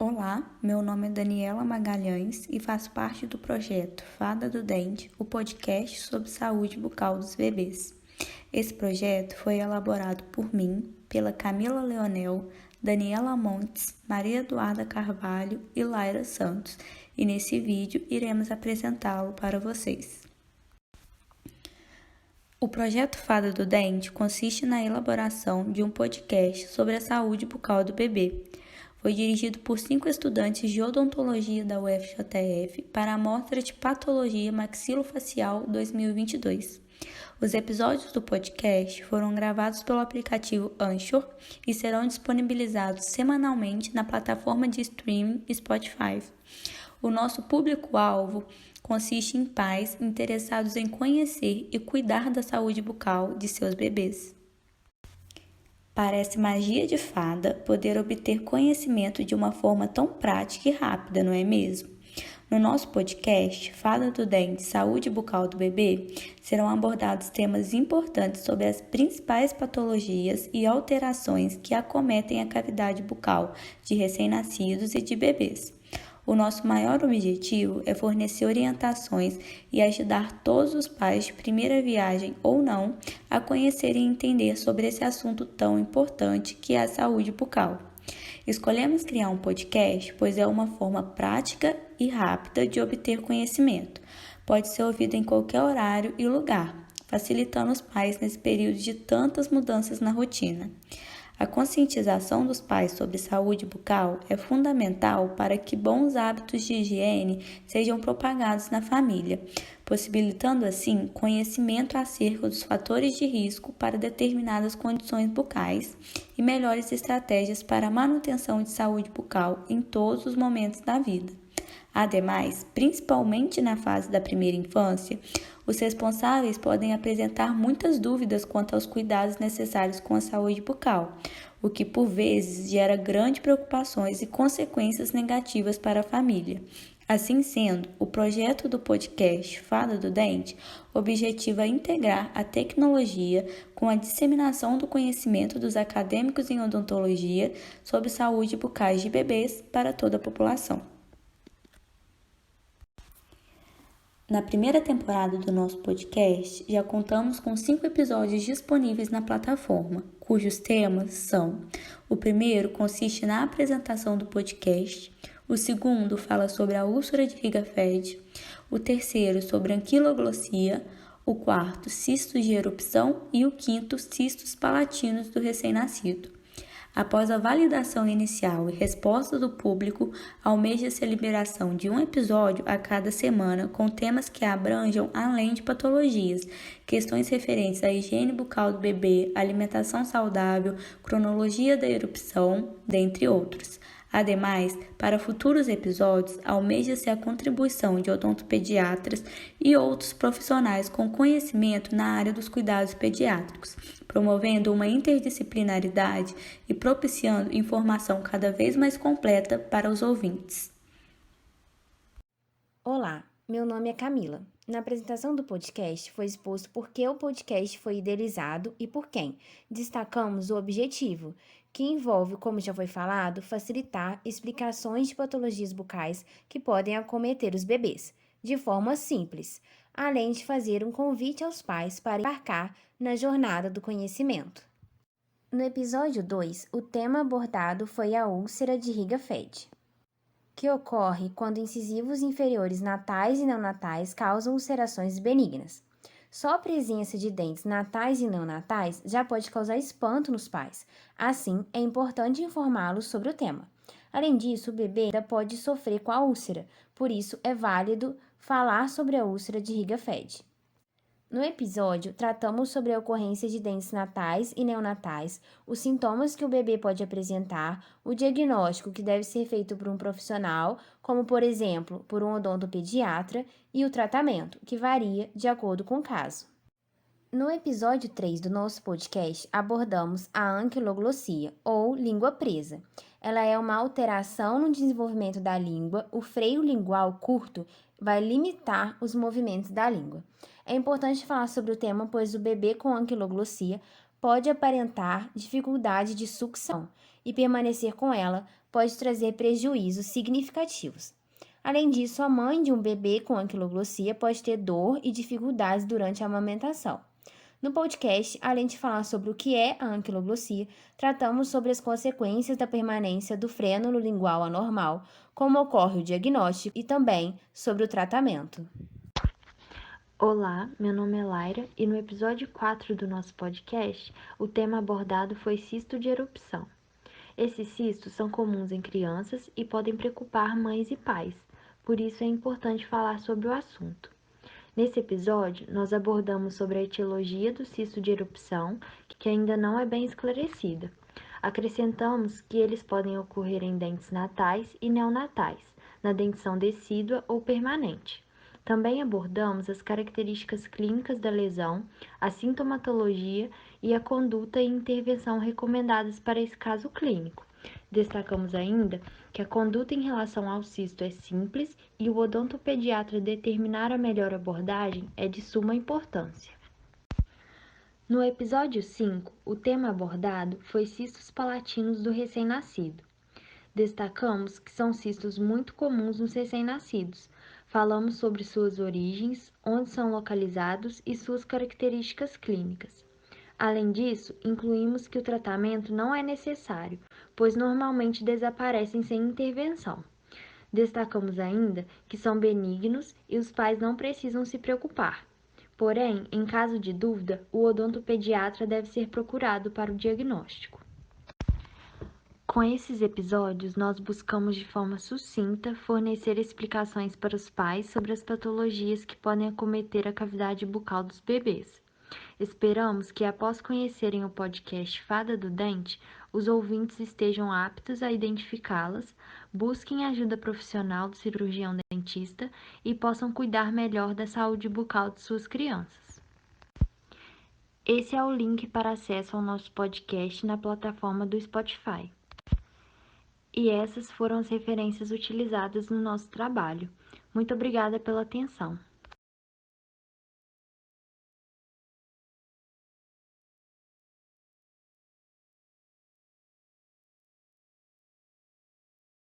Olá, meu nome é Daniela Magalhães e faço parte do projeto Fada do Dente, o podcast sobre saúde bucal dos bebês. Esse projeto foi elaborado por mim, pela Camila Leonel, Daniela Montes, Maria Eduarda Carvalho e Laira Santos, e nesse vídeo iremos apresentá-lo para vocês. O projeto Fada do Dente consiste na elaboração de um podcast sobre a saúde bucal do bebê. Foi dirigido por 5 estudantes de odontologia da UFJF para a amostra de patologia maxilofacial 2022. Os episódios do podcast foram gravados pelo aplicativo Anchor e serão disponibilizados semanalmente na plataforma de streaming Spotify. O nosso público-alvo consiste em pais interessados em conhecer e cuidar da saúde bucal de seus bebês. Parece magia de fada poder obter conhecimento de uma forma tão prática e rápida, não é mesmo? No nosso podcast, Fada do Dente, Saúde Bucal do Bebê, serão abordados temas importantes sobre as principais patologias e alterações que acometem a cavidade bucal de recém-nascidos e de bebês. O nosso maior objetivo é fornecer orientações e ajudar todos os pais de primeira viagem ou não a conhecer e entender sobre esse assunto tão importante que é a saúde bucal. Escolhemos criar um podcast pois é uma forma prática e rápida de obter conhecimento. Pode ser ouvido em qualquer horário e lugar, facilitando os pais nesse período de tantas mudanças na rotina. A conscientização dos pais sobre saúde bucal é fundamental para que bons hábitos de higiene sejam propagados na família, possibilitando assim conhecimento acerca dos fatores de risco para determinadas condições bucais e melhores estratégias para a manutenção de saúde bucal em todos os momentos da vida. Ademais, principalmente na fase da primeira infância, os responsáveis podem apresentar muitas dúvidas quanto aos cuidados necessários com a saúde bucal, o que por vezes gera grandes preocupações e consequências negativas para a família. Assim sendo, o projeto do podcast Fada do Dente objetiva integrar a tecnologia com a disseminação do conhecimento dos acadêmicos em odontologia sobre saúde bucal de bebês para toda a população. Na primeira temporada do nosso podcast, já contamos com 5 episódios disponíveis na plataforma, cujos temas são: o primeiro consiste na apresentação do podcast, o segundo fala sobre a úlcera de Riga-Fede, o terceiro sobre anquiloglossia, o quarto cistos de erupção e o quinto cistos palatinos do recém-nascido. Após a validação inicial e resposta do público, almeja-se a liberação de um episódio a cada semana com temas que abranjam além de patologias, questões referentes à higiene bucal do bebê, alimentação saudável, cronologia da erupção, dentre outros. Ademais, para futuros episódios, almeja-se a contribuição de odontopediatras e outros profissionais com conhecimento na área dos cuidados pediátricos, promovendo uma interdisciplinaridade e propiciando informação cada vez mais completa para os ouvintes. Olá, meu nome é Camila. Na apresentação do podcast foi exposto por que o podcast foi idealizado e por quem. Destacamos o objetivo, que envolve, como já foi falado, facilitar explicações de patologias bucais que podem acometer os bebês, de forma simples, além de fazer um convite aos pais para embarcar na jornada do conhecimento. No episódio 2, o tema abordado foi a úlcera de Riga-Fede, que ocorre quando incisivos inferiores natais e neonatais causam ulcerações benignas. Só a presença de dentes natais e neonatais já pode causar espanto nos pais. Assim, é importante informá-los sobre o tema. Além disso, o bebê ainda pode sofrer com a úlcera, por isso é válido falar sobre a úlcera de Riga-Fede. No episódio, tratamos sobre a ocorrência de dentes natais e neonatais, os sintomas que o bebê pode apresentar, o diagnóstico que deve ser feito por um profissional, como por exemplo, por um odontopediatra, e o tratamento, que varia de acordo com o caso. No episódio 3 do nosso podcast, abordamos a anquiloglossia, ou língua presa. Ela é uma alteração no desenvolvimento da língua, o freio lingual curto vai limitar os movimentos da língua. É importante falar sobre o tema, pois o bebê com anquiloglossia pode aparentar dificuldade de sucção e permanecer com ela pode trazer prejuízos significativos. Além disso, a mãe de um bebê com anquiloglossia pode ter dor e dificuldades durante a amamentação. No podcast, além de falar sobre o que é a anquiloglossia, tratamos sobre as consequências da permanência do frênulo lingual anormal, como ocorre o diagnóstico e também sobre o tratamento. Olá, meu nome é Laira e no episódio 4 do nosso podcast, o tema abordado foi cisto de erupção. Esses cistos são comuns em crianças e podem preocupar mães e pais, por isso é importante falar sobre o assunto. Nesse episódio, nós abordamos sobre a etiologia do cisto de erupção, que ainda não é bem esclarecida. Acrescentamos que eles podem ocorrer em dentes natais e neonatais, na dentição decídua ou permanente. Também abordamos as características clínicas da lesão, a sintomatologia e a conduta e intervenção recomendadas para esse caso clínico. Destacamos ainda que a conduta em relação ao cisto é simples e o odontopediatra determinar a melhor abordagem é de suma importância. No episódio 5, o tema abordado foi cistos palatinos do recém-nascido. Destacamos que são cistos muito comuns nos recém-nascidos. Falamos sobre suas origens, onde são localizados e suas características clínicas. Além disso, incluímos que o tratamento não é necessário, pois normalmente desaparecem sem intervenção. Destacamos ainda que são benignos e os pais não precisam se preocupar. Porém, em caso de dúvida, o odontopediatra deve ser procurado para o diagnóstico. Com esses episódios, nós buscamos de forma sucinta fornecer explicações para os pais sobre as patologias que podem acometer a cavidade bucal dos bebês. Esperamos que, após conhecerem o podcast Fada do Dente, os ouvintes estejam aptos a identificá-las, busquem ajuda profissional do cirurgião dentista e possam cuidar melhor da saúde bucal de suas crianças. Esse é o link para acesso ao nosso podcast na plataforma do Spotify. E essas foram as referências utilizadas no nosso trabalho. Muito obrigada pela atenção.